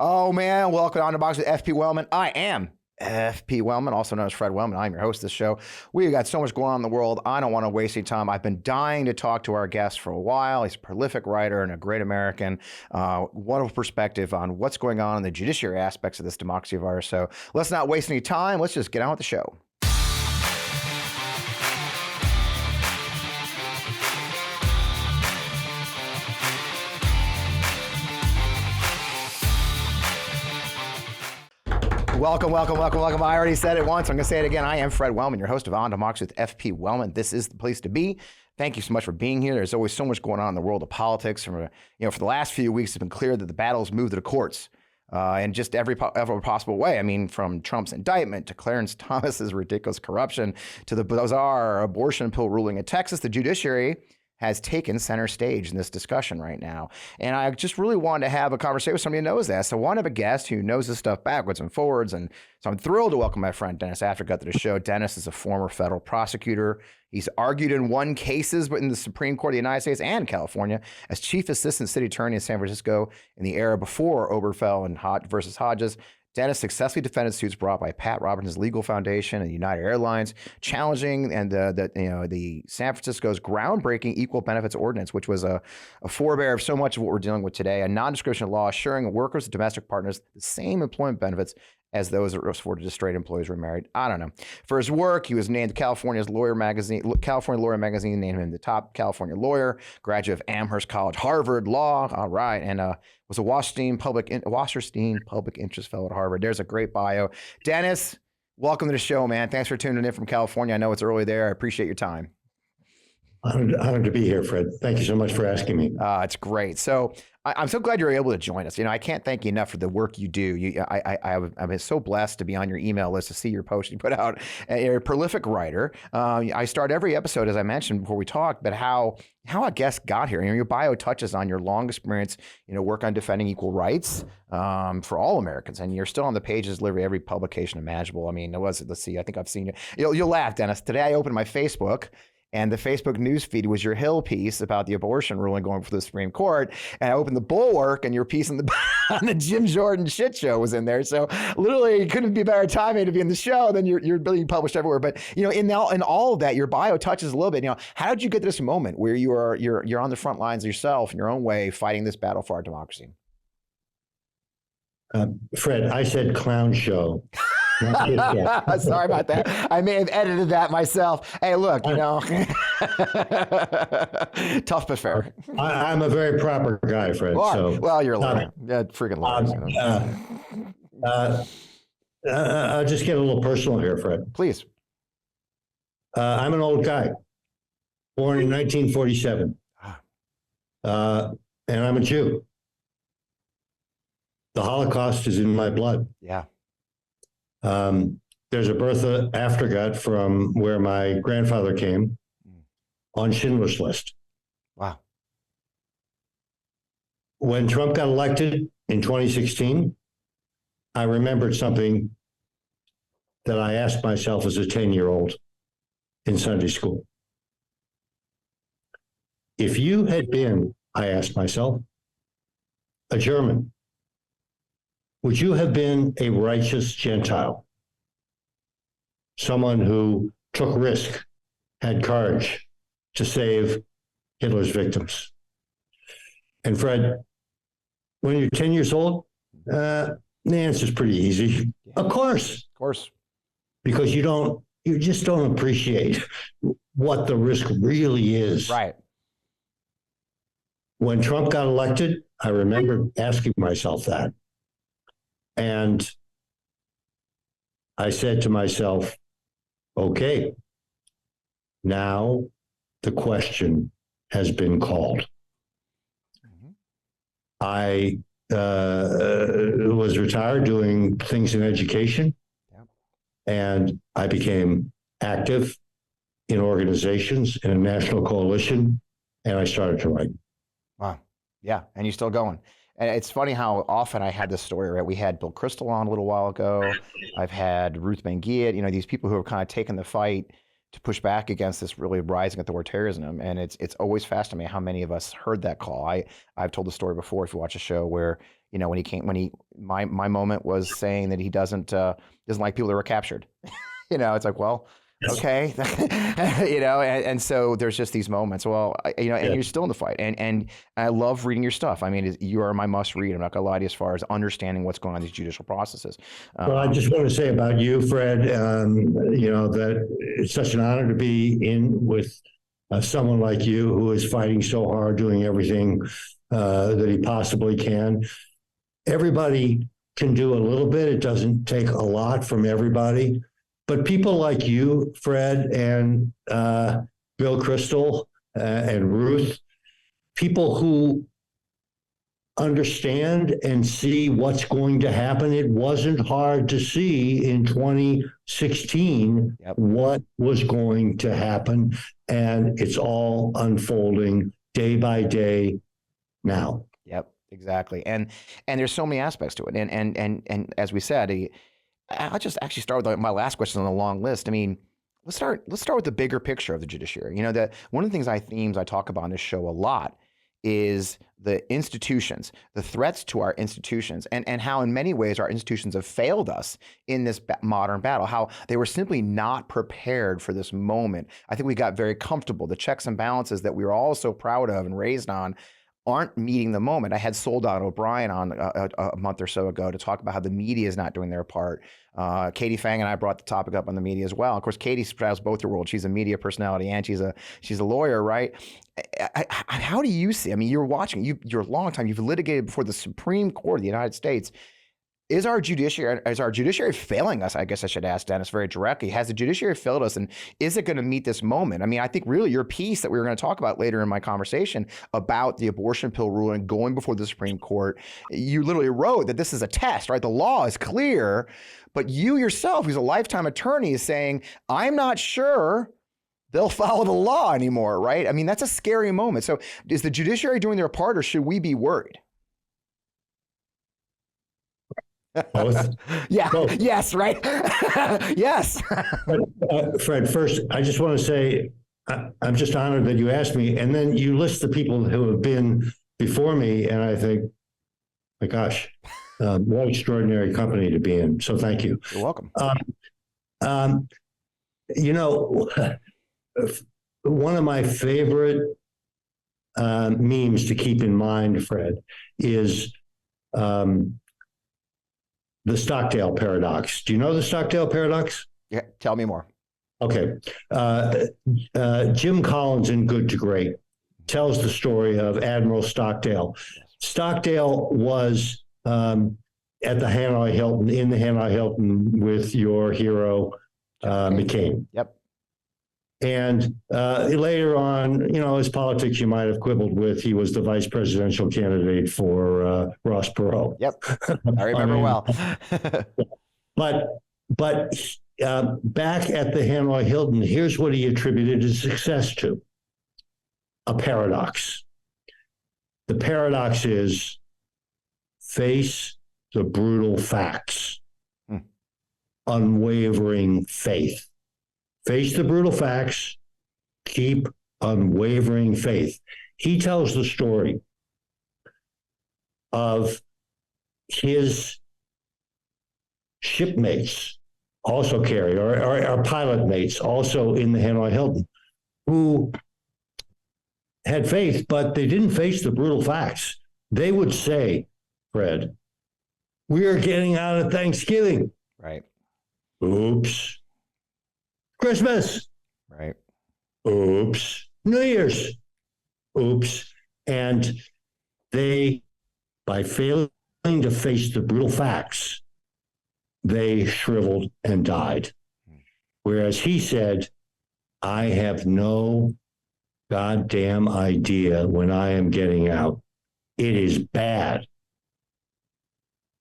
Oh man, welcome on the box with FP Wellman. I am FP Wellman, also known as Fred Wellman. I'm your host of this show. We've got so much going on in the world. I don't want to waste any time. I've been dying to talk to our guest for a while. He's a prolific writer and a great American. Wonderful perspective on what's going on in the judiciary aspects of this democracy of ours. So let's not waste any time. Let's just get on with the show. Welcome. I already said it once. I'm going to say it again. I am Fred Wellman, your host of On Democracy with FP Wellman. This is the place to be. Thank you so much for being here. There's always so much going on in the world of politics. For the last few weeks, it's been clear that the battle's moved to the courts in just every possible way. I mean, from Trump's indictment to Clarence Thomas's ridiculous corruption to the bizarre abortion pill ruling in Texas, the judiciary has taken center stage in this discussion right now. And I just really wanted to have a conversation with somebody who knows that. So I want to have a guest who knows this stuff backwards and forwards. And so I'm thrilled to welcome my friend Dennis Aftergut to the show. Dennis is a former federal prosecutor. He's argued and won cases in the Supreme Court of the United States and California as chief assistant city attorney in San Francisco in the era before Obergefell and versus Hodges. Dennis successfully defended suits brought by Pat Robertson's Legal Foundation and United Airlines, challenging the San Francisco's groundbreaking Equal Benefits Ordinance, which was a forebear of so much of what we're dealing with today, a non-discriminatory law assuring workers and domestic partners the same employment benefits as those that were afforded to straight employees who were married. I don't know. For his work, he was named California Lawyer Magazine named him the top California lawyer, graduate of Amherst College, Harvard Law. All right. And was a Wasserstein Public Interest Fellow at Harvard. There's a great bio. Dennis, welcome to the show, man. Thanks for tuning in from California. I know it's early there. I appreciate your time. Honored to be here, Fred. Thank you so much for asking me. It's great. So I'm so glad you're able to join us. I can't thank you enough for the work you do. I've been so blessed to be on your email list, to see your post you put out. You're a prolific writer. I start every episode, as I mentioned before we talked, but how a guest got here. Your bio touches on your long experience, work on defending equal rights for all Americans, and you're still on the pages, literally every publication imaginable. I mean, let's see. I think I've seen you. You'll laugh, Dennis. Today I opened my Facebook, and the Facebook news feed was your Hill piece about the abortion ruling going for the Supreme Court. And I opened the Bulwark, and your piece on the Jim Jordan shit show was in there. So literally, it couldn't be better timing to be in the show. Then you're being published everywhere. But in all of that, your bio touches a little bit. How did you get to this moment where you're on the front lines yourself in your own way, fighting this battle for our democracy? Fred, I said clown show. Sorry about that. I may have edited that myself. Hey, look, tough but fair. I'm a very proper guy, Fred. Well, you're a lawyer. Yeah, freaking lawyer. I'll just get a little personal here, Fred. Please. I'm an old guy, born in 1947, and I'm a Jew. The Holocaust is in my blood. Yeah. There's a Bertha Aftergut from where my grandfather came on Schindler's List. Wow. When Trump got elected in 2016, I remembered something that I asked myself as a 10-year-old in Sunday school. If you had been, I asked myself, a German, would you have been a righteous Gentile? Someone who took risk, had courage to save Hitler's victims. And Fred, when you're 10 years old, the answer is pretty easy. Yeah. Of course. Because you just don't appreciate what the risk really is. Right. When Trump got elected, I remember asking myself that. And I said to myself, okay, now the question has been called. Mm-hmm. I was retired doing things in education, and I became active in organizations in a national coalition, and I started to write. Wow. Yeah. And you're still going. And it's funny how often I had this story, right? We had Bill Kristol on a little while ago. I've had Ruth Ben-Ghiat, these people who have kind of taken the fight to push back against this really rising authoritarianism. And it's always fascinating how many of us heard that call. I've told the story before, if you watch a show, where, my moment was saying that he doesn't like people that were captured. It's like, well, okay. And so there's just these moments. Well, and you're still in the fight. And I love reading your stuff. I mean, you are my must read. I'm not gonna lie to you as far as understanding what's going on in these judicial processes. Well, I just want to say about you, Fred, that it's such an honor to be in with someone like you who is fighting so hard, doing everything that he possibly can. Everybody can do a little bit. It doesn't take a lot from everybody. But people like you, Fred, and Bill Crystal and Ruth, people who understand and see what's going to happen. It wasn't hard to see in 2016 what was going to happen, and it's all unfolding day by day now. Yep, exactly. And there's so many aspects to it. And as we said, I'll just actually start with my last question on the long list. I mean, let's start with the bigger picture of the judiciary. That one of the themes I talk about on this show a lot is the institutions, the threats to our institutions, and how in many ways our institutions have failed us in this modern battle, how they were simply not prepared for this moment. I think we got very comfortable. The checks and balances that we were all so proud of and raised on aren't meeting the moment. I had Soldot O'Brien on a month or so ago to talk about how the media is not doing their part. Katie Fang and I brought the topic up on the media as well. Of course, Katie straddles both the worlds. She's a media personality and she's a lawyer, right? How do you see? I mean, you're watching. You're a long time. You've litigated before the Supreme Court of the United States. Is our judiciary failing us? I guess I should ask Dennis very directly. Has the judiciary failed us, and is it going to meet this moment? I mean, I think really your piece that we were going to talk about later in my conversation about the abortion pill ruling going before the Supreme Court, you literally wrote that this is a test, right? The law is clear, but you yourself, who's a lifetime attorney, is saying, I'm not sure they'll follow the law anymore, right? I mean, that's a scary moment. So is the judiciary doing their part, or should we be worried? Both. Yeah. Both. Yes. Right. Yes. Fred, first, I just want to say I'm just honored that you asked me, and then you list the people who have been before me, and I think, my gosh, what extraordinary company to be in. So thank you. You're welcome. One of my favorite memes to keep in mind, Fred, is the Stockdale paradox. Do you know the Stockdale paradox? Yeah, tell me more. Okay. Jim Collins in Good to Great tells the story of Admiral Stockdale. Stockdale was at the Hanoi Hilton, in the Hanoi Hilton with your hero, McCain. Yep. And later on, his politics you might have quibbled with. He was the vice presidential candidate for Ross Perot. Yep, I remember well. But back at the Hanoi Hilton, here's what he attributed his success to: a paradox. The paradox is face the brutal facts, unwavering faith. Face the brutal facts, keep unwavering faith. He tells the story of his shipmates, also carried, or pilot mates, also in the Hanoi Hilton, who had faith, but they didn't face the brutal facts. They would say, Fred, we are getting out of Thanksgiving. Right. Oops. Christmas. Right. Oops. New Year's. Oops. And they, by failing to face the brutal facts, they shriveled and died. Whereas he said, I have no goddamn idea when I am getting out. It is bad,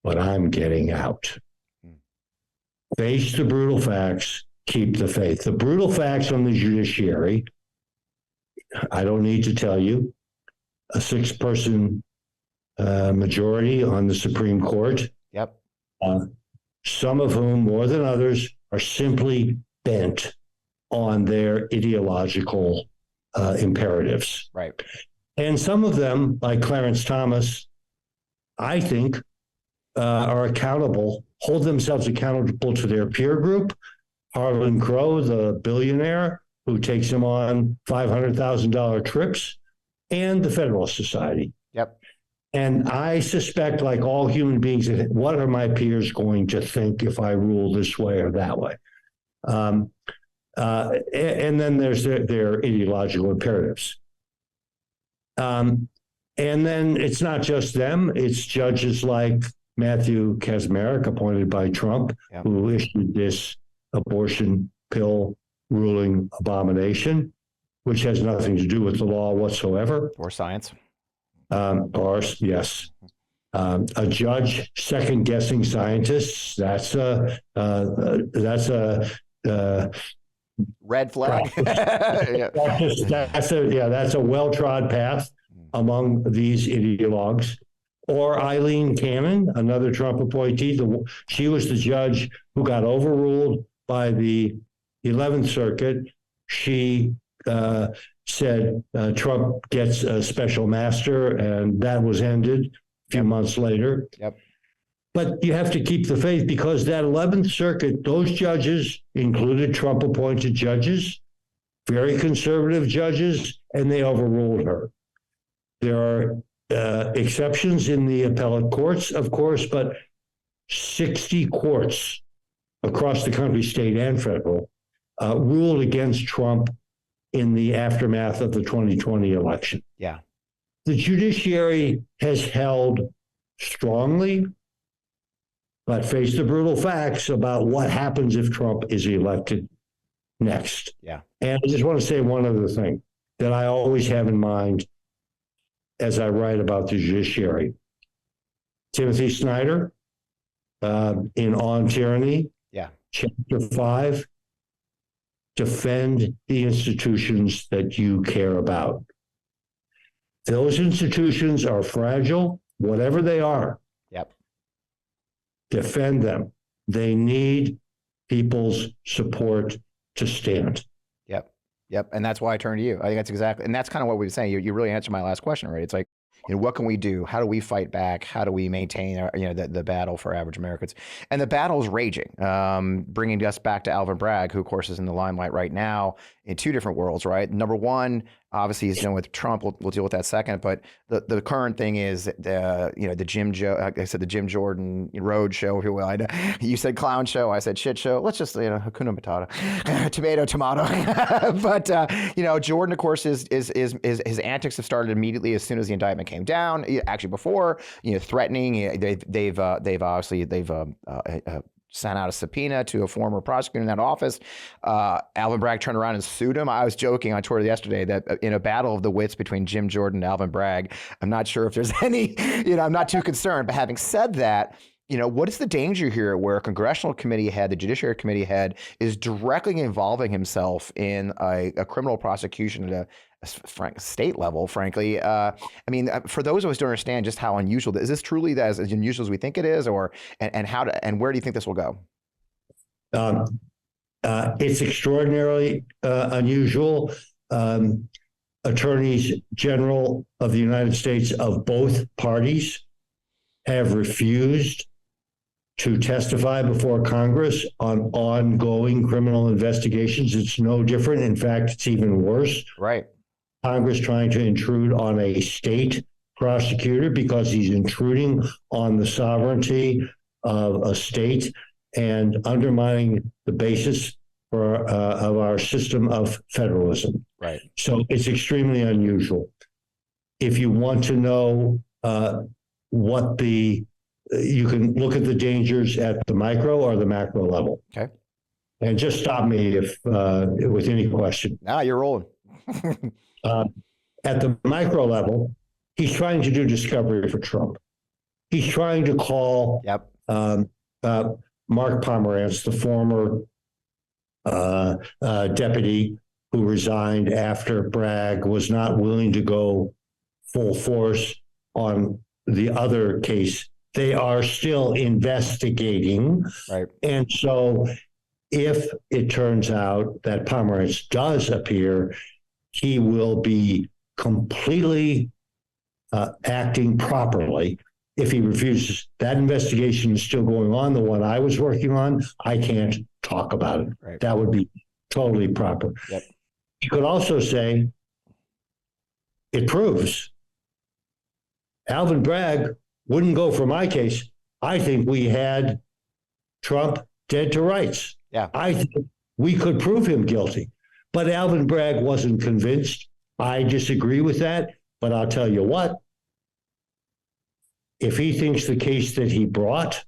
but I'm getting out. Face the brutal facts. Keep the faith. The brutal facts on the judiciary, I don't need to tell you, a 6-person majority on the Supreme Court. Yep. Some of whom, more than others, are simply bent on their ideological imperatives. Right. And some of them, like Clarence Thomas, I think, are accountable, hold themselves accountable to their peer group. Harlan Crow, the billionaire who takes him on $500,000 trips, and the Federalist Society. Yep. And I suspect, like all human beings, what are my peers going to think if I rule this way or that way? And then there's their ideological imperatives. And then it's not just them, it's judges like Matthew Kacsmaryk, appointed by Trump, yep, who issued this abortion pill ruling abomination, which has nothing to do with the law whatsoever. Or science. Or, yes. A judge second-guessing scientists, that's a red flag. That's a well-trod path among these ideologues. Or Eileen Cannon, another Trump appointee. She was the judge who got overruled by the 11th Circuit. She said Trump gets a special master, and that was ended a few months later. Yep. But you have to keep the faith, because that 11th Circuit, those judges included Trump-appointed judges, very conservative judges, and they overruled her. There are exceptions in the appellate courts, of course, but 60 courts across the country, state and federal, ruled against Trump in the aftermath of the 2020 election. Yeah. The judiciary has held strongly, but face the brutal facts about what happens if Trump is elected next. Yeah. And I just want to say one other thing that I always have in mind as I write about the judiciary. Timothy Snyder, in On Tyranny, Chapter 5, defend the institutions that you care about. Those institutions are fragile, whatever they are. Yep. Defend them. They need people's support to stand. Yep. And that's why I turned to you. I think that's exactly, and that's kind of what we were saying. You really answered my last question, right? It's like, what can we do? How do we fight back? How do we maintain our, the battle for average Americans? And the battle is raging, bringing us back to Alvin Bragg, who of course is in the limelight right now in two different worlds, right? Number one, obviously he's dealing with Trump. We'll deal with that second. But the current thing is, the Jim Jordan road show, if you will. You said clown show. I said shit show. Let's just, Hakuna Matata, tomato. But, Jordan, of course, his antics have started immediately as soon as the indictment came down. Actually, before, threatening. They've sent out a subpoena to a former prosecutor in that office. Alvin Bragg turned around and sued him. I was joking on Twitter yesterday that in a battle of the wits between Jim Jordan and Alvin Bragg, I'm not sure if there's any, I'm not too concerned. But having said that, what is the danger here where a congressional committee head, the Judiciary committee head, is directly involving himself in a criminal prosecution at a state level, frankly? For those of us who don't understand just how unusual, is this truly as unusual as we think it is, and where do you think this will go? It's extraordinarily unusual. Attorneys General of the United States of both parties have refused to testify before Congress on ongoing criminal investigations. It's no different. In fact, it's even worse. Right. Congress trying to intrude on a state prosecutor because he's intruding on the sovereignty of a state and undermining the basis of our system of federalism. Right. So it's extremely unusual. If you want to know you can look at the dangers at the micro or the macro level. Okay. And just stop me if with any question. Nah, you're rolling. At the micro level, he's trying to do discovery for Trump. He's trying to call Mark Pomerantz, the former deputy who resigned after Bragg was not willing to go full force on the other case. They are still investigating. Right. And so if it turns out that Pomerantz does appear, he will be completely acting properly. If he refuses, that investigation is still going on. The one I was working on, I can't talk about it. Right. That would be totally proper. Yep. You could also say it proves Alvin Bragg wouldn't go for my case. I think we had Trump dead to rights. Yeah. I think we could prove him guilty. But Alvin Bragg wasn't convinced. I disagree with that. But I'll tell you what, if he thinks the case that he brought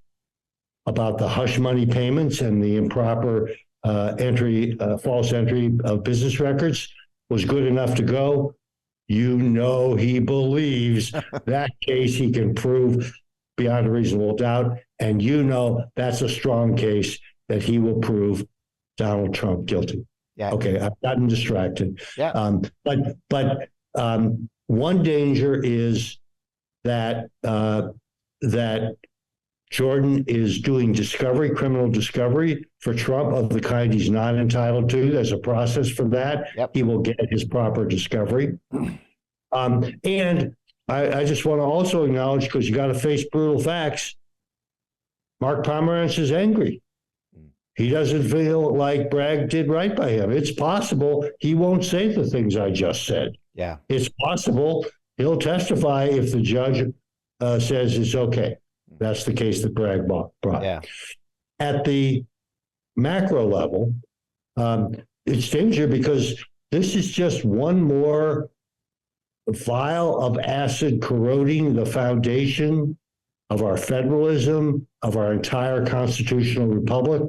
about the hush money payments and the improper false entry of business records was good enough to go, he believes that case he can prove beyond a reasonable doubt. And that's a strong case that he will prove Donald Trump guilty. Yeah. Okay, I've gotten distracted. Yeah. But one danger is that Jordan is doing criminal discovery for Trump of the kind he's not entitled to. There's a process for that. Yep. He will get his proper discovery. And I just want to also acknowledge, because you got to face brutal facts, Mark Pomerantz is angry. He doesn't feel like Bragg did right by him. It's possible he won't say the things I just said. Yeah. It's possible he'll testify if the judge says it's okay. That's the case that Bragg brought. Yeah. At the macro level, it's danger because this is just one more vial of acid corroding the foundation of our federalism, of our entire constitutional republic,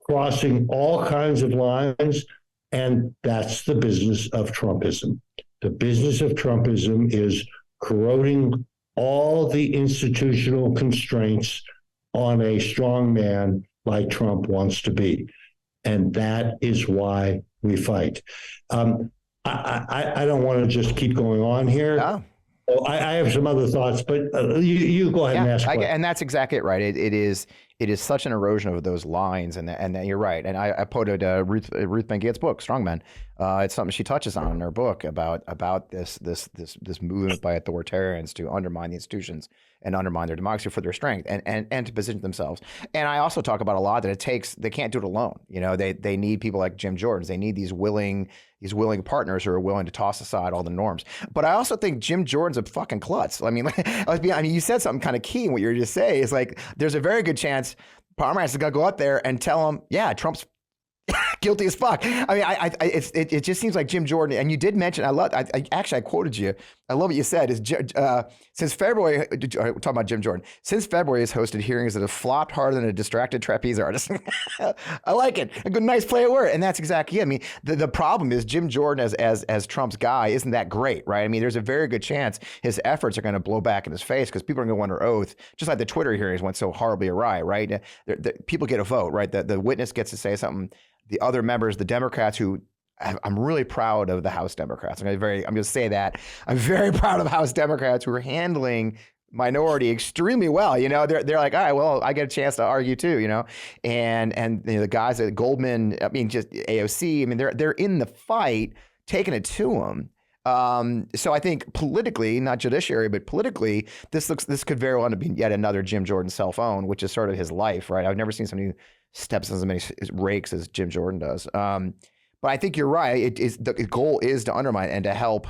crossing all kinds of lines. And that's the business of Trumpism. The business of Trumpism is corroding all the institutional constraints on a strong man like Trump wants to be. And that is why we fight. I don't want to just keep going on here. No. I have some other thoughts, but you go ahead and ask. And that's exactly it, right? It is such an erosion of those lines, and that you're right. And I quoted Ruth Ben-Ghiat's book, Strong Men. It's something she touches on in her book about this movement by authoritarians to undermine the institutions and undermine their democracy for their strength and to position themselves. And I also talk about a lot that they can't do it alone. They need people like Jim Jordan. They need these willing partners who are willing to toss aside all the norms. But I also think Jim Jordan's a fucking klutz. I mean, you said something kind of key in what you're just saying. Is like there's a very good chance Pomerantz is gonna go out there and tell him, yeah, Trump's guilty as fuck. I mean, it just seems like Jim Jordan, and you did mention, I quoted you. I love what you said. Since February, talking about Jim Jordan, since February has hosted hearings that have flopped harder than a distracted trapeze artist. I like it. A good, nice play of word, and that's exactly it. I mean, the problem is Jim Jordan as Trump's guy isn't that great, right? I mean, there's a very good chance his efforts are going to blow back in his face because people are going to go under oath, just like the Twitter hearings went so horribly awry, right? People get a vote, right? The witness gets to say something. The other members, the Democrats, who I'm really proud of the House Democrats. I'm going to say that I'm very proud of House Democrats who are handling minority extremely well. They're like, all right, well, I get a chance to argue too. And the guys at Goldman, just AOC. They're in the fight, taking it to them. So I think politically, not judiciary, but politically, this could very well be yet another Jim Jordan cell phone, which is sort of his life, right? I've never seen somebody who steps on as many rakes as Jim Jordan does. But I think you're right. The goal is to undermine and to help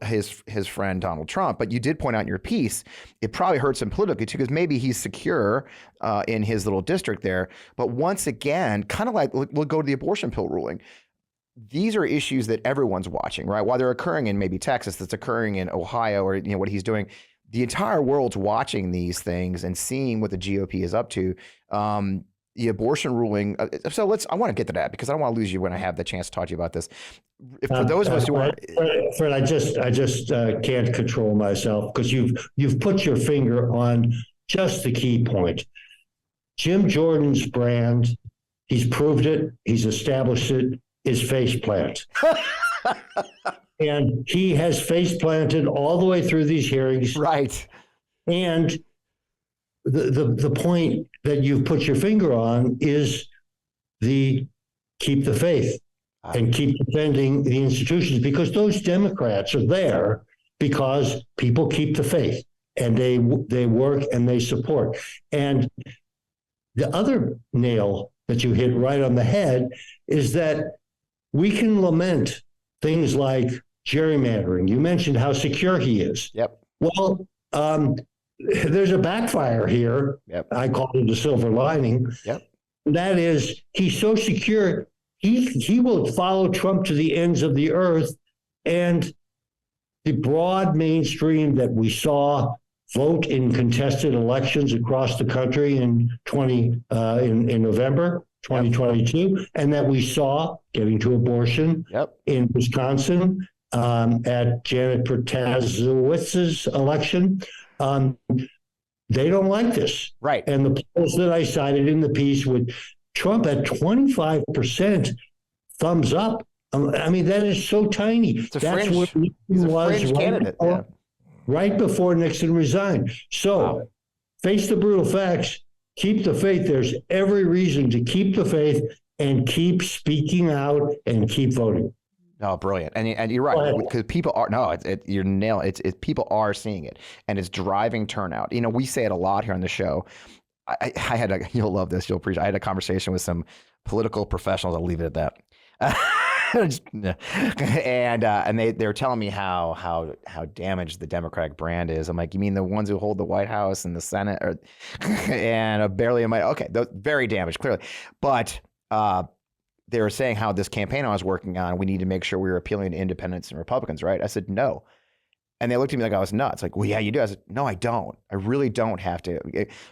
his friend Donald Trump. But you did point out in your piece, it probably hurts him politically too, because maybe he's secure in his little district there. But once again, kind of like we'll go to the abortion pill ruling. These are issues that everyone's watching, right? While they're occurring in maybe Texas, that's occurring in Ohio, or what he's doing. The entire world's watching these things and seeing what the GOP is up to. The abortion ruling. So I want to get to that because I don't want to lose you when I have the chance to talk to you about this. For those of us who are, Fred, I just can't control myself because you've put your finger on just the key point. Jim Jordan's brand, he's proved it, he's established it, is faceplant. And he has face planted all the way through these hearings. Right. And the point that you've put your finger on is keep the faith and keep defending the institutions, because those Democrats are there because people keep the faith and they work and they support. And the other nail that you hit right on the head is that we can lament things like gerrymandering. You mentioned how secure he is. Yep. Well, there's a backfire here. Yep. I call it a silver lining. Yep. And that is, he's so secure, he will follow Trump to the ends of the earth. And the broad mainstream that we saw vote in contested elections across the country in November 2022, and that we saw getting to abortion in Wisconsin at Janet Protasewicz's election. They don't like this. Right. And the polls that I cited in the piece with Trump at 25% thumbs up. I mean, that is so tiny. That's where he was right before Nixon resigned. So face the brutal facts, keep the faith. There's every reason to keep the faith and keep speaking out and keep voting. Oh, brilliant. And you're right, because people are, you're nailing it. People are seeing it, and it's driving turnout. You know, we say it a lot here on the show. I had you'll love this, you'll appreciate. I had a conversation with some political professionals. I'll leave it at that. And they were telling me how damaged the Democratic brand is. I'm like, you mean the ones who hold the White House and the Senate, and barely in my very damaged, clearly. But they were saying how this campaign I was working on, we need to make sure we were appealing to independents and Republicans, right? I said no. And they looked at me like I was nuts. Like, well, yeah, you do. I said, no, I don't. I really don't have to.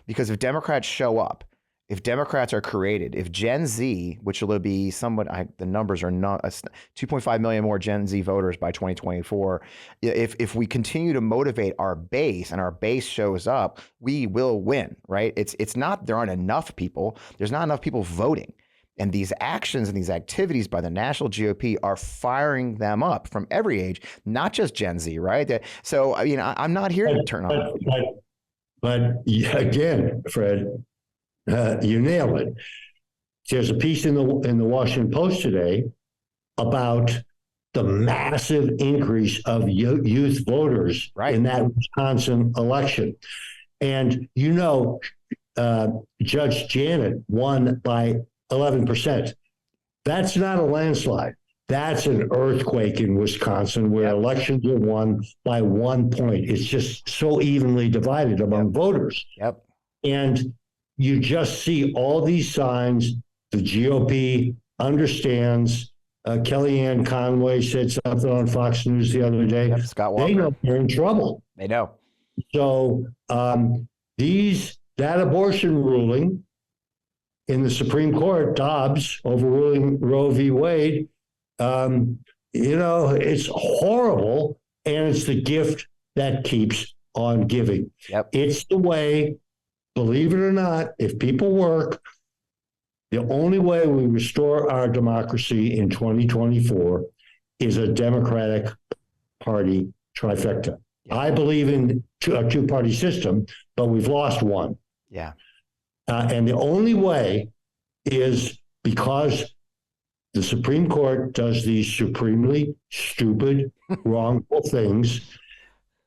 Because if Democrats show up, if Democrats are created, if Gen Z, which will be somewhat, the numbers are not 2.5 million more Gen Z voters by 2024. If we continue to motivate our base and our base shows up, we will win, right? It's not, there aren't enough people. There's not enough people voting. And these actions and these activities by the national GOP are firing them up from every age, not just Gen Z, right? So, I mean, I'm not here to turn on. But again, Fred, you nailed it. There's a piece in the Washington Post today about the massive increase of youth voters in that Wisconsin election. And, you know, Judge Janet won by 11%. That's not a landslide. That's an earthquake in Wisconsin where elections are won by 1 point. It's just so evenly divided among voters. And you just see all these signs. The GOP understands. Kellyanne Conway said something on Fox News the other day. Scott Walker. They know they're in trouble. They know. So that abortion ruling in the Supreme Court, Dobbs overruling Roe v. Wade, you know, it's horrible, and it's the gift that keeps on giving. It's the way, believe it or not, if people work, the only way we restore our democracy in 2024 is a Democratic Party trifecta. I believe in a two-party system, but we've lost one. And the only way is because the Supreme Court does these supremely stupid, wrongful things.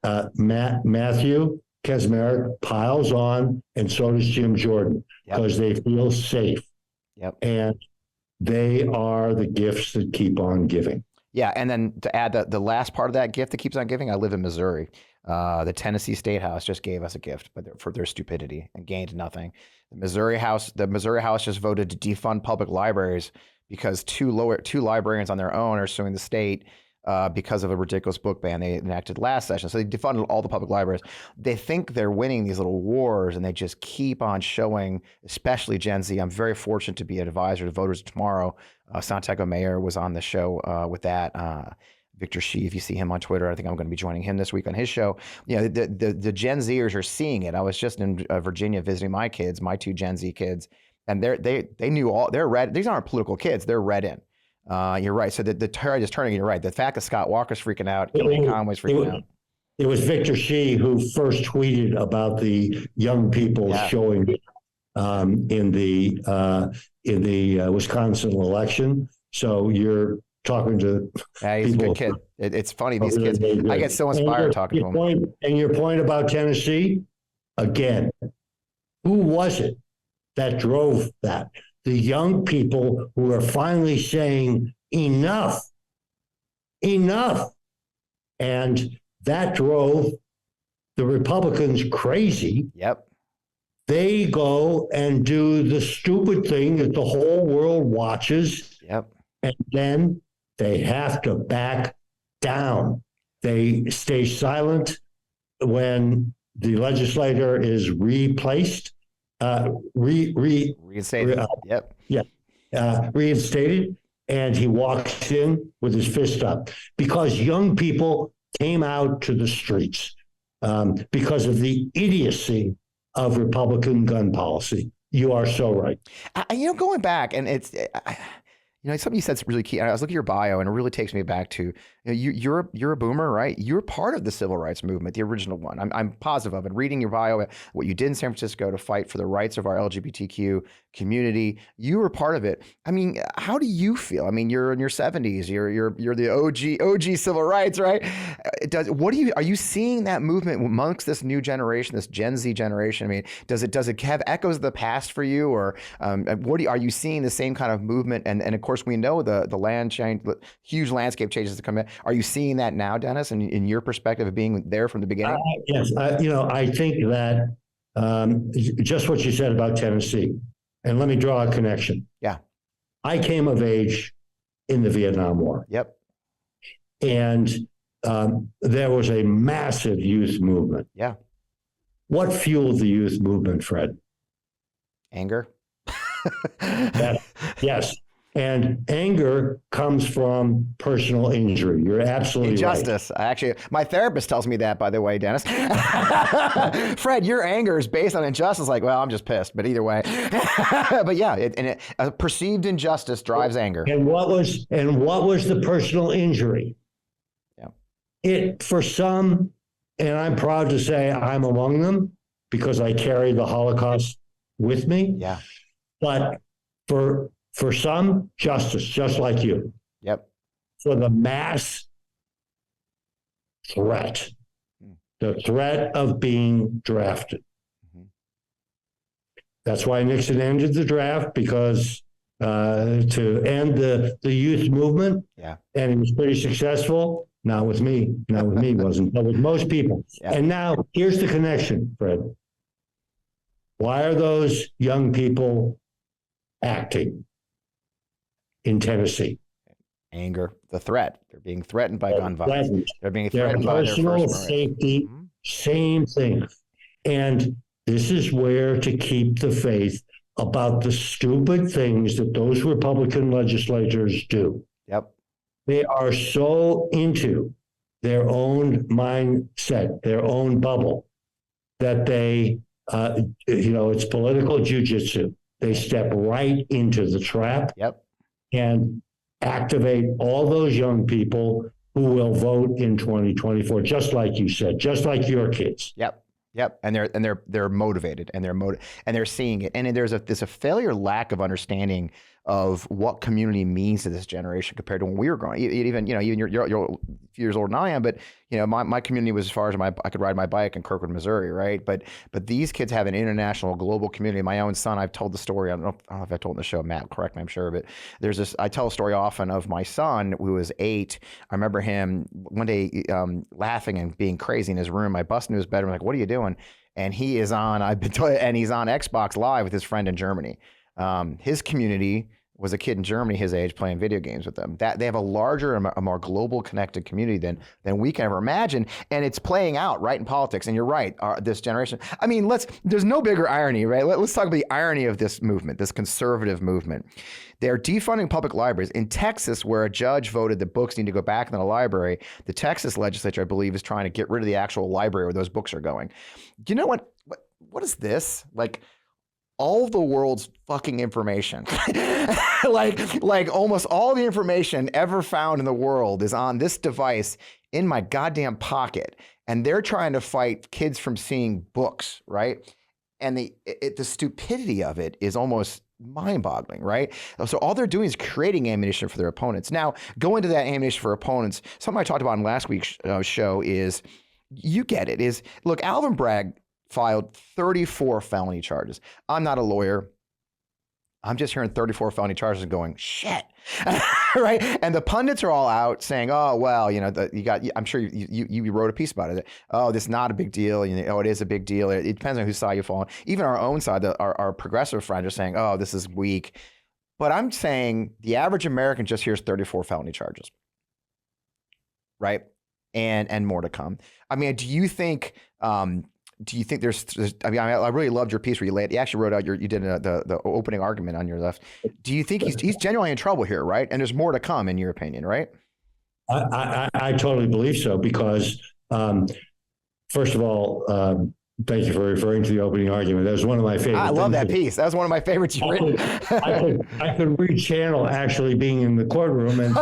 Matthew Kacsmaryk piles on, and so does Jim Jordan, because they feel safe. And they are the gifts that keep on giving. Yeah, and then to add the last part of that gift that keeps on giving, I live in Missouri. The Tennessee State House just gave us a gift, but for their stupidity, and gained nothing. The Missouri House just voted to defund public libraries because two librarians on their own are suing the state because of a ridiculous book ban they enacted last session. So they defunded all the public libraries. They think they're winning these little wars, and they just keep on showing, especially Gen Z. I'm very fortunate to be an advisor to voters tomorrow. Santiago Mayer was on the show with that. Victor Shee, if you see him on Twitter, I think I'm going to be joining him this week on his show. You know, the Gen Zers are seeing it. I was just in Virginia visiting my kids, my two Gen Z kids, and they knew all. They're read. These aren't political kids. They're read in. You're right. So the tide is turning. You're right. The fact that Scott Walker's freaking out, Kellyanne Conway's freaking out. It was Victor Shee who first tweeted about the young people showing in the Wisconsin election. So you're talking to Yeah, he's people. a good kid. It's funny, these Really, kids, really good. I get so inspired talking to them. And your point about Tennessee, again, who was it that drove that? The young people who are finally saying enough, enough. And that drove the Republicans crazy. Yep. They go and do the stupid thing that the whole world watches. Yep. And then they have to back down. They stay silent when the legislator is replaced, Reinstated. Yep. Yeah, reinstated, and he walks in with his fist up because young people came out to the streets because of the idiocy of Republican gun policy. You are so right. Going back, and it's, something you said is really key. I was looking at your bio, and it really takes me back to, you're a boomer, right? You're part of the civil rights movement, the original one. I'm positive of it. Reading your bio, what you did in San Francisco to fight for the rights of our LGBTQ community, you were part of it. I mean, how do you feel? I mean, you're in your 70s. You're the OG civil rights, right? Are you seeing that movement amongst this new generation, this Gen Z generation? I mean, does it have echoes of the past for you, or are you seeing the same kind of movement? And of course, we know the land change, the huge landscape changes that come in. Are you seeing that now, Dennis, in your perspective of being there from the beginning? Yes, I think that just what you said about Tennessee, and let me draw a connection. Yeah. I came of age in the Vietnam War. Yep. And there was a massive youth movement. Yeah. What fueled the youth movement, Fred? Anger. Yes. And anger comes from personal injury. You're absolutely injustice. right. Actually, my therapist tells me that, by the way, Dennis. Fred, your anger is based on injustice. Like, well, I'm just pissed, but either way. But yeah, a perceived injustice drives anger. And what was the personal injury? Yeah. It, for some, and I'm proud to say I'm among them because I carry the Holocaust with me. Yeah. But for some, justice, just like you. Yep. For the mass threat, the threat of being drafted. Mm-hmm. That's why Nixon ended the draft, because to end the youth movement. Yeah. And he was pretty successful. Not with me, wasn't, but with most people. Yeah. And now here's the connection, Fred. Why are those young people acting in Tennessee? Anger, the threat. They're being threatened by gun violence. They're being threatened by their personal safety. Mm-hmm. Same thing. And this is where to keep the faith about the stupid things that those Republican legislators do. Yep. They are so into their own mindset, their own bubble, that they, it's political jujitsu. They step right into the trap. Yep. And activate all those young people who will vote in 2024, just like you said, just like your kids. Yep. Yep. And they're motivated, and they're seeing it. And there's a failure lack of understanding of what community means to this generation compared to when we were growing. Even you're a few years older than I am, but my community was as far as I could ride my bike in Kirkwood, Missouri, right? But these kids have an international, global community. My own son, I've told the story. I don't know if I told in the show. Matt, correct me, I'm sure. But I tell a story often of my son who was 8. I remember him one day laughing and being crazy in his room. I bust into his bedroom, like, "What are you doing?" And he's on Xbox Live with his friend in Germany. His community was a kid in Germany his age playing video games with them. That they have a larger, a more global connected community than we can ever imagine, and it's playing out right in politics. And you're right, this generation. I mean, there's no bigger irony, right? Let's talk about the irony of this movement, this conservative movement. They're defunding public libraries. In Texas, where a judge voted that books need to go back in the library, the Texas legislature, I believe, is trying to get rid of the actual library where those books are going. Do you know what is this? Like, all the world's fucking information, like almost all the information ever found in the world is on this device in my goddamn pocket. And they're trying to fight kids from seeing books, right? And the stupidity of it is almost mind-boggling, right? So all they're doing is creating ammunition for their opponents. Now, go into that ammunition for opponents. Something I talked about in last week's show is, you get it, is, look, Alvin Bragg filed 34 felony charges. I'm not a lawyer. I'm just hearing 34 felony charges and going, shit, right? And the pundits are all out saying, oh, well, I'm sure you wrote a piece about it. Oh, this is not a big deal. Oh, it is a big deal. It depends on whose side you fall on. Even our own side, our progressive friends are saying, oh, this is weak. But I'm saying the average American just hears 34 felony charges, right? And more to come. I mean, do you think there's I mean, I really loved your piece where you actually wrote out you did the opening argument on your left. Do you think he's genuinely in trouble here, right? And there's more to come, in your opinion, right? I totally believe so, because first of all, thank you for referring to the opening argument. That was one of my favorites. I love that piece. That was one of my favorites you've written. I could rechannel actually being in the courtroom, and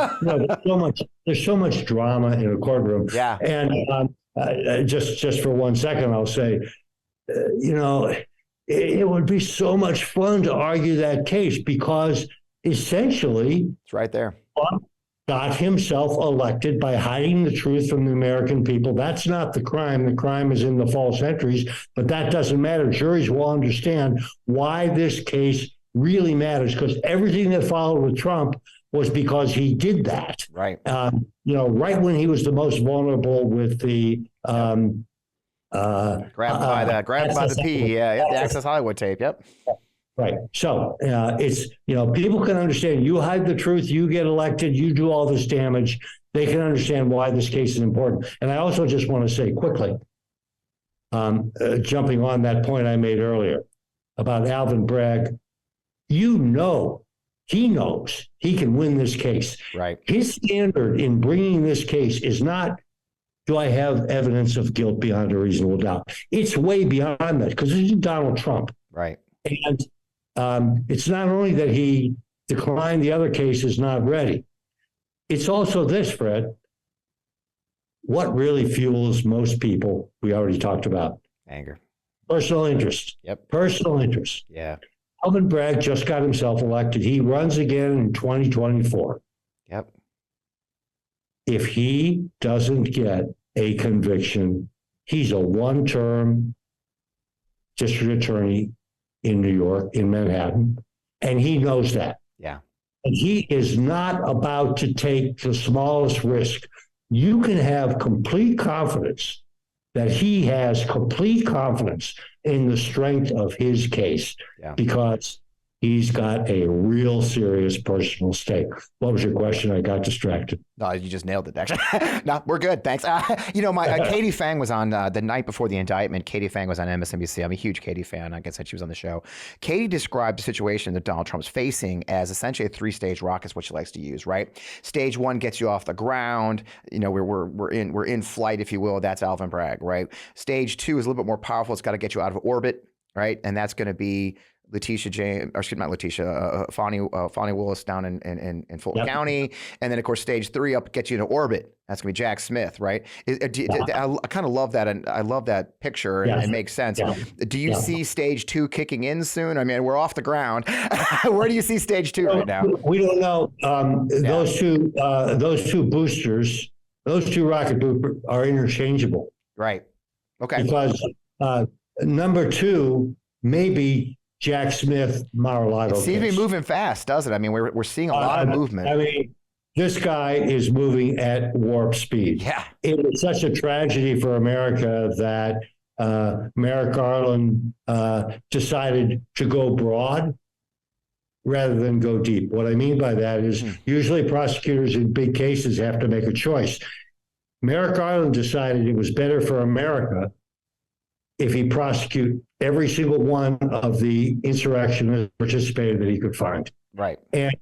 there's so much drama in a courtroom. Yeah. And just for 1 second, I'll say, it would be so much fun to argue that case, because essentially it's right there. Trump got himself elected by hiding the truth from the American people. That's not the crime. The crime is in the false entries, but that doesn't matter. Juries will understand why this case really matters, because everything that followed with Trump was because he did that. Right. Right when he was the most vulnerable with the grabbed by the P, the Access Hollywood tape. Yep. Right. So it's, people can understand, you hide the truth, you get elected, you do all this damage. They can understand why this case is important. And I also just want to say quickly, jumping on that point I made earlier about Alvin Bragg, he knows he can win this case. Right. His standard in bringing this case is not, do I have evidence of guilt beyond a reasonable doubt? It's way beyond that, because this is Donald Trump. Right. And it's not only that he declined the other case is not ready. It's also this, Fred. What really fuels most people, we already talked about. Anger. Personal interest. Yep. Personal interest. Yeah. Alvin Bragg just got himself elected. He runs again in 2024. Yep. If he doesn't get a conviction, he's a one-term district attorney in New York, in Manhattan, and he knows that. Yeah. And he is not about to take the smallest risk. You can have complete confidence that he has complete confidence in the strength of his case, because he's got a real serious personal stake. What was your question? I got distracted. No, you just nailed it, actually. No, we're good. Thanks. Katie Fang was on the night before the indictment. Katie Fang was on MSNBC. I'm a huge Katie fan. Like I said, she was on the show. Katie described the situation that Donald Trump's facing as essentially a three-stage rocket, is what she likes to use, right? Stage one gets you off the ground. We're in flight, if you will. That's Alvin Bragg, right? Stage two is a little bit more powerful. It's got to get you out of orbit, right? And that's going to be Fani Willis down in Fulton County. And then, of course, stage three up gets you into orbit. That's going to be Jack Smith, right? I kind of love that. And I love that picture. And it makes sense. Yeah. Do you see stage two kicking in soon? I mean, we're off the ground. Where do you see stage two right now? We don't know. Those two boosters, those two rocket boosters are interchangeable. Right. Okay. Because number two may be Jack Smith, Mar-a-Lago. It seems to be moving fast, doesn't it? I mean, we're seeing a lot of movement. I mean, this guy is moving at warp speed. Yeah. It was such a tragedy for America that Merrick Garland decided to go broad rather than go deep. What I mean by that is usually prosecutors in big cases have to make a choice. Merrick Garland decided it was better for America if he prosecute every single one of the insurrectionists participated that he could find. Right. And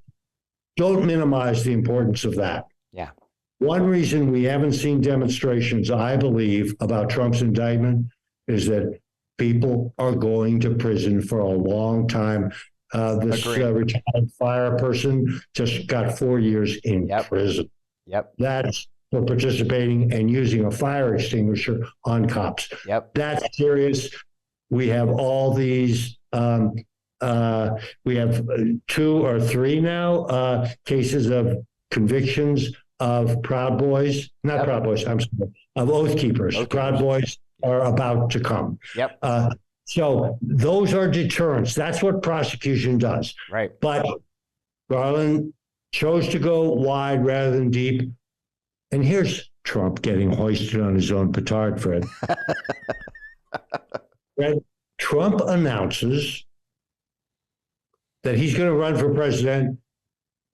don't minimize the importance of that. Yeah. One reason we haven't seen demonstrations, I believe, about Trump's indictment is that people are going to prison for a long time. This retired fire person just got 4 years in prison. Yep. That's for participating and using a fire extinguisher on cops. Yep. That's serious. we have all these, we have 2 or 3 now cases of convictions of Proud Boys, not Proud Boys, I'm sorry, of Oath Keepers. Proud Boys are about to come. Yep. So those are deterrents. That's what prosecution does. Right. But Garland chose to go wide rather than deep. And here's Trump getting hoisted on his own petard, Fred. Fred, Trump announces that he's going to run for president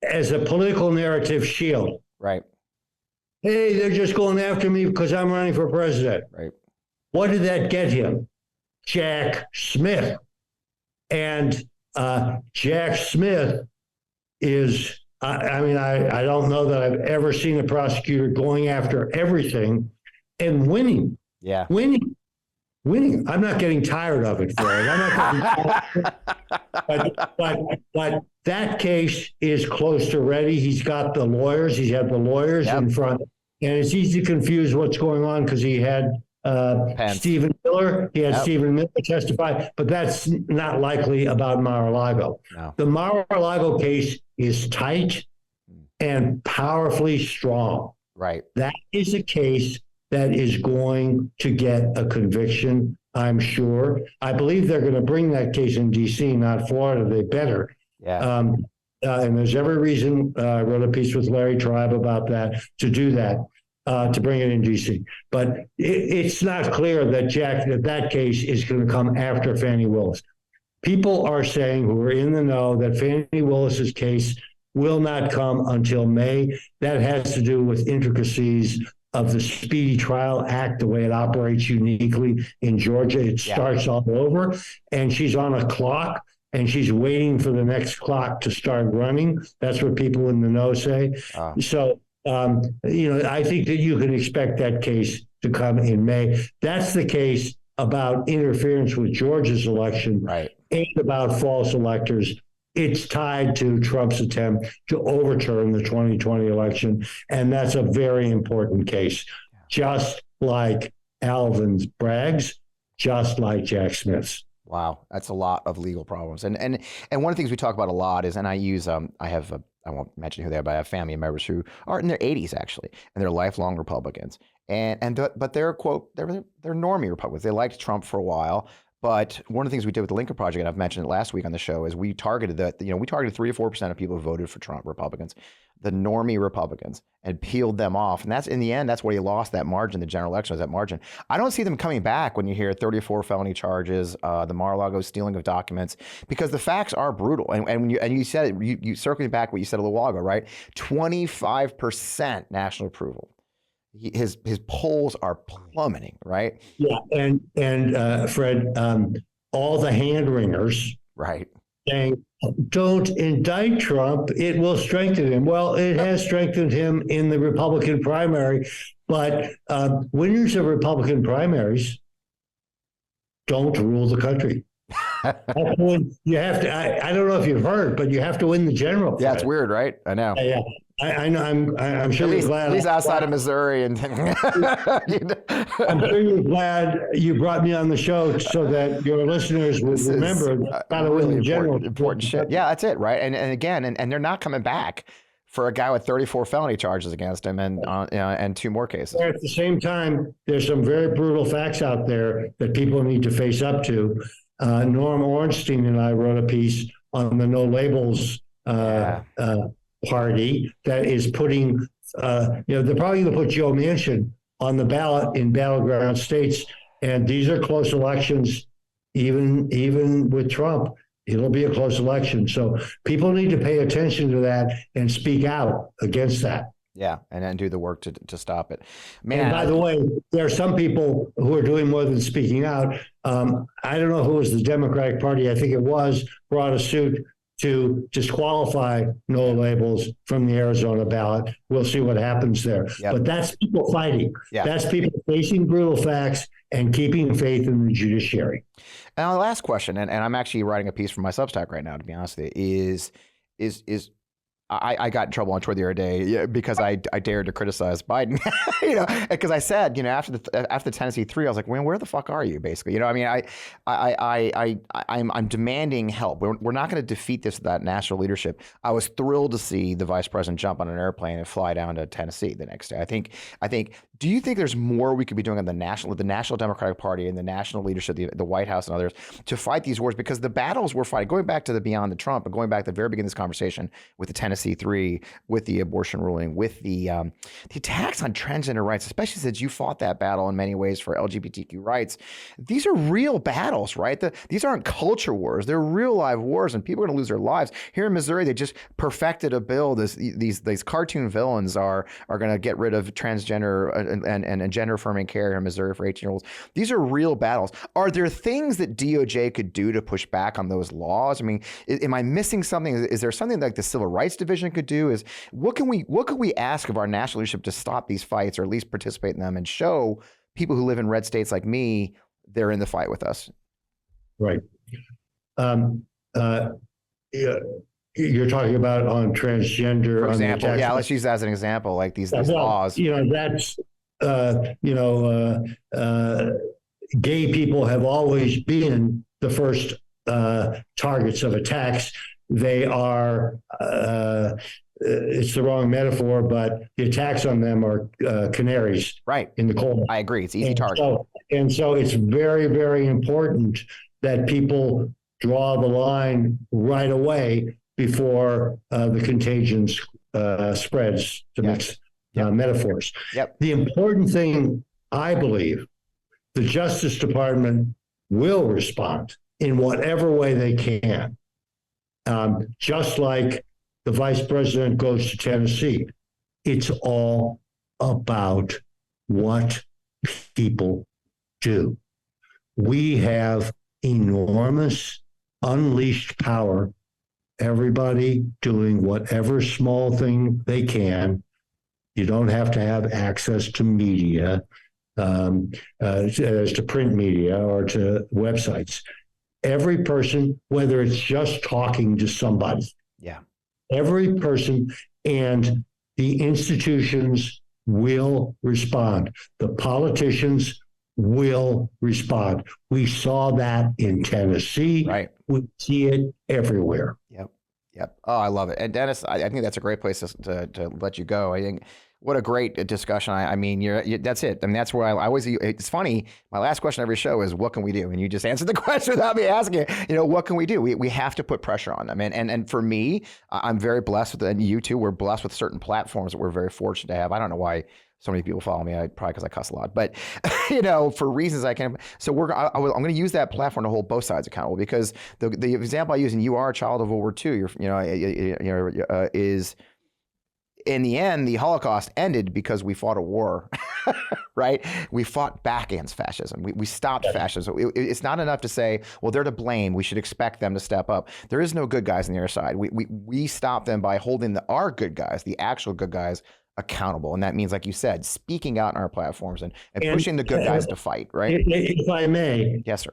as a political narrative shield. Right. Hey, they're just going after me because I'm running for president. Right. What did that get him? Jack Smith. And Jack Smith is, I don't know that I've ever seen a prosecutor going after everything and winning. Yeah. Winning. I'm not getting tired of it, Fred. I'm not getting but that case is close to ready. He's got the lawyers. He's had the lawyers in front. And it's easy to confuse what's going on because he had Stephen Miller. He had Stephen Miller testify, but that's not likely about Mar-a-Lago. No. The Mar-a-Lago case is tight and powerfully strong. Right. That is a case that is going to get a conviction, I'm sure. I believe they're going to bring that case in D.C., not Florida. They better. Yeah. And there's every reason, I wrote a piece with Larry Tribe about that, to do that, to bring it in D.C. But it's not clear that that case is going to come after Fani Willis. People are saying, who are in the know, that Fani Willis's case will not come until May. That has to do with intricacies of the Speedy Trial Act, the way it operates uniquely in Georgia. It starts all over, and she's on a clock, and she's waiting for the next clock to start running. That's what people in the know say. So, I think that you can expect that case to come in May. That's the case about interference with Georgia's election, right, and about false electors. It's tied to Trump's attempt to overturn the 2020 election, and that's a very important case, just like Alvin Bragg's, just like Jack Smith's. Wow, that's a lot of legal problems, and one of the things we talk about a lot is, and I use I won't mention who they are, but I have family members who are in their 80s actually, and they're lifelong Republicans, but they're they're normie Republicans. They liked Trump for a while. But one of the things we did with the Lincoln Project, and I've mentioned it last week on the show, is we targeted 3 to 4% of people who voted for Trump, Republicans, the normie Republicans, and peeled them off. And that's, in the end, that's where he lost that margin. The general election was that margin. I don't see them coming back when you hear 34 felony charges, the Mar-a-Lago stealing of documents, because the facts are brutal. And you said it, you circling back what you said a little while ago, right? 25% national approval. His polls are plummeting, right? Yeah, and Fred, all the hand wringers, right, saying, "Don't indict Trump; it will strengthen him." Well, it has strengthened him in the Republican primary, but winners of Republican primaries don't rule the country. You have to. I don't know if you've heard, but you have to win the general. Yeah, it's weird, right? I know. Yeah. I know. I'm sure you're glad. At least outside of Missouri, and I'm sure you're glad you brought me on the show so that your listeners will remember how to win the general. Important shit. Yeah, that's it, right? And again, and they're not coming back for a guy with 34 felony charges against him, and 2 more cases. At the same time, there's some very brutal facts out there that people need to face up to. Norm Ornstein and I wrote a piece on the No Labels party that is putting, they're probably going to put Joe Manchin on the ballot in battleground states. And these are close elections, even with Trump. It'll be a close election. So people need to pay attention to that and speak out against that. Yeah, and then do the work to stop it. Man, and by the way, there are some people who are doing more than speaking out. I don't know who was the Democratic Party. I think it was brought a suit to disqualify No Labels from the Arizona ballot. We'll see what happens there. Yep. But that's people fighting. Yep. That's people facing brutal facts and keeping faith in the judiciary. And the last question, and I'm actually writing a piece for my Substack right now, to be honest with you, is I got in trouble on Twitter the other day because I dared to criticize Biden, because I said, after the Tennessee 3, I was like, well, where the fuck are you, basically? I mean, I'm demanding help. We're not going to defeat this without national leadership. I was thrilled to see the vice president jump on an airplane and fly down to Tennessee the next day. I think. Do you think there's more we could be doing on the National Democratic Party and the national leadership, the White House and others, to fight these wars? Because the battles we're fighting, going back to the beyond the Trump and going back to the very beginning of this conversation with the Tennessee 3, with the abortion ruling, with the attacks on transgender rights, especially since you fought that battle in many ways for LGBTQ rights. These are real battles, right? These aren't culture wars. They're real live wars, and people are going to lose their lives. Here in Missouri, they just perfected a bill. These cartoon villains are going to get rid of transgender and gender affirming care in Missouri for 18-year-olds. These are real battles. Are there things that DOJ could do to push back on those laws? I mean, am I missing something? Is there something like the Civil Rights Division could do? Is what could we ask of our national leadership to stop these fights, or at least participate in them, and show people who live in red states like me they're in the fight with us? Right. You're talking about on transgender, for example. Yeah, let's use that as an example. Like these laws. That's gay people have always been the first targets of attacks. They are, it's the wrong metaphor, but the attacks on them are canaries in the coal. I agree. It's easy target. So it's very, very important that people draw the line right away before the contagion spreads, to mix metaphors. The important thing, I believe, the Justice Department will respond in whatever way they can. Just like the vice president goes to Tennessee, it's all about what people do. We have enormous unleashed power, everybody doing whatever small thing they can. You don't have to have access to media, as to print media or to websites. Every person, whether it's just talking to somebody, every person, and the institutions will respond. The politicians will respond. We saw that in Tennessee. Right. We see it everywhere. Yep. Oh, I love it. And Dennis, I think that's a great place to let you go. I think what a great discussion. I mean, that's it. I mean, that's where I always, it's funny. My last question every show is, what can we do? And you just answered the question without me asking it. What can we do? We have to put pressure on them. And for me, I'm very blessed with, and you too, we're blessed with certain platforms that we're very fortunate to have. I don't know why so many people follow me. Probably because I cuss a lot, but for reasons I can. So I'm going to use that platform to hold both sides accountable, because the example I use, and you are a child of World War II. Is in the end, the Holocaust ended because we fought a war, right? We fought back against fascism. We stopped fascism. It's not enough to say, well, they're to blame, we should expect them to step up. There is no good guys on the other side. We stop them by holding our good guys, the actual good guys, accountable. And that means, like you said, speaking out on our platforms and pushing the good guys to fight, right? If I may. Yes, sir.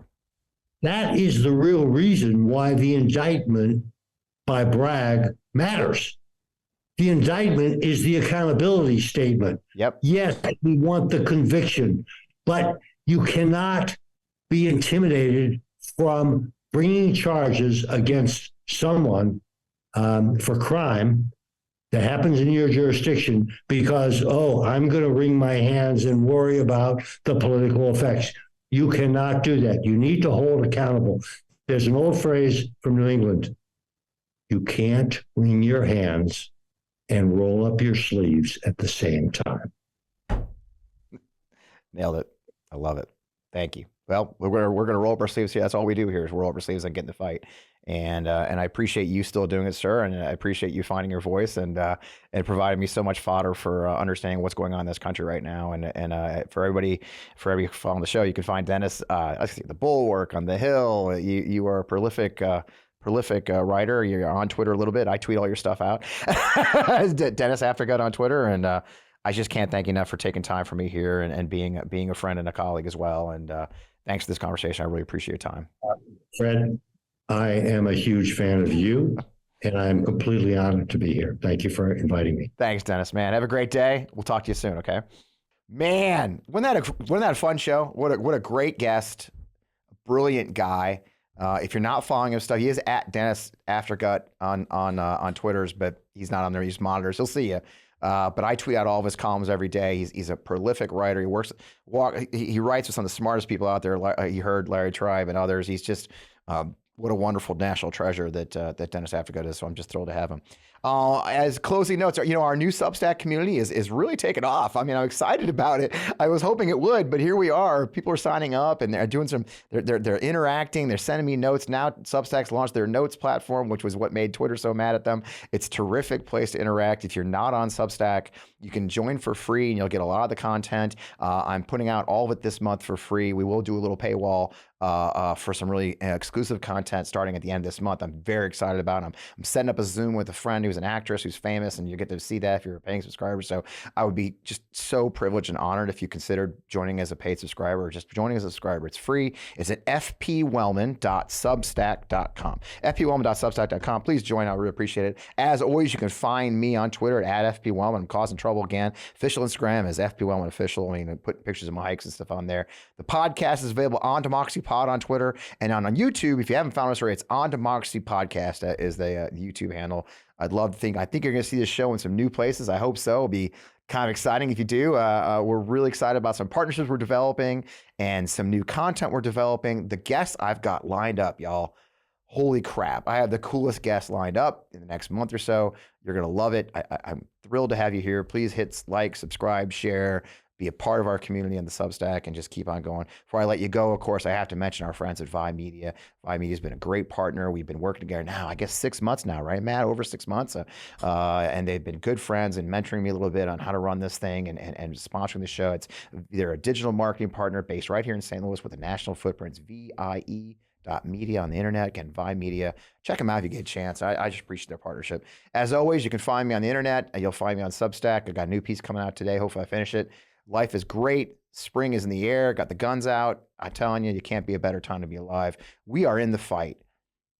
That is the real reason why the indictment by Bragg matters. The indictment is the accountability statement. Yep. Yes, we want the conviction, but you cannot be intimidated from bringing charges against someone for crime that happens in your jurisdiction because, I'm going to wring my hands and worry about the political effects. You cannot do that. You need to hold accountable. There's an old phrase from New England: you can't wring your hands and roll up your sleeves at the same time. Nailed it. I love it. Thank you. Well, we're going to roll up our sleeves here. That's all we do here is roll up our sleeves and get in the fight. And I appreciate you still doing it, sir. And I appreciate you finding your voice and providing me so much fodder for understanding what's going on in this country right now. And for everybody following the show, you can find Dennis, the Bulwark, on the Hill. You are a prolific writer. You're on Twitter a little bit. I tweet all your stuff out. Dennis Aftergut on Twitter. And I just can't thank you enough for taking time for me here and being a friend and a colleague as well. And thanks for this conversation. I really appreciate your time. Fred, I am a huge fan of you. and I'm completely honored to be here. Thank you for inviting me. Thanks, Dennis, man. Have a great day. We'll talk to you soon, okay? Man, wasn't that a fun show? What a great guest, brilliant guy. If you're not following his stuff, he is at Dennis Aftergut on Twitter's, but he's not on there. He just monitors. He'll see you. But I tweet out all of his columns every day. He's a prolific writer. He writes with some of the smartest people out there. He heard Larry Tribe and others. He's just what a wonderful national treasure that Dennis Aftergut is. So I'm just thrilled to have him. As closing notes, our new Substack community is really taking off. I mean, I'm excited about it. I was hoping it would, but here we are. People are signing up and they're doing they're interacting. They're sending me notes. Now Substack's launched their notes platform, which was what made Twitter so mad at them. It's a terrific place to interact. If you're not on Substack, you can join for free and you'll get a lot of the content. I'm putting out all of it this month for free. We will do a little paywall for some really exclusive content starting at the end of this month. I'm very excited about it. I'm setting up a Zoom with a friend who's an actress who's famous, and you get to see that if you're a paying subscriber. So I would be just so privileged and honored if you considered joining as a paid subscriber or just joining as a subscriber. It's free. It's at fpwellman.substack.com. fpwellman.substack.com. Please join. I really appreciate it. As always, you can find me on Twitter at @fpwellman. I'm causing trouble again. Official Instagram is fpwellmanofficial. I mean, put pictures of my hikes and stuff on there. The podcast is available on Democracy Pod on Twitter and on YouTube. If you haven't found us already, it's On Democracy Podcast is the YouTube handle. I think you're going to see this show in some new places. I hope so. It'll be kind of exciting if you do. We're really excited about some partnerships we're developing and some new content we're developing. The guests I've got lined up, y'all. Holy crap. I have the coolest guests lined up in the next month or so. You're going to love it. I'm thrilled to have you here. Please hit like, subscribe, share, be a part of our community on the Substack, and just keep on going. Before I let you go, of course, I have to mention our friends at Vi Media. Vi Media has been a great partner. We've been working together now, I guess 6 months now, right, Matt? Over 6 months. And they've been good friends and mentoring me a little bit on how to run this thing and sponsoring the show. They're a digital marketing partner based right here in St. Louis with a national footprint. It's VIE.media on the internet. Again, Vi Media. Check them out if you get a chance. I just appreciate their partnership. As always, you can find me on the internet. You'll find me on Substack. I got a new piece coming out today. Hopefully I finish it. Life is great. Spring is in the air. Got the guns out. I'm telling you, you can't be a better time to be alive. We are in the fight.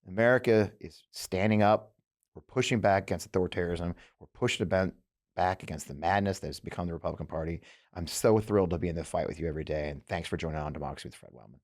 America is standing up. We're pushing back against authoritarianism. We're pushing back against the madness that has become the Republican Party. I'm so thrilled to be in the fight with you every day. And thanks for joining On Democracy with Fred Wellman.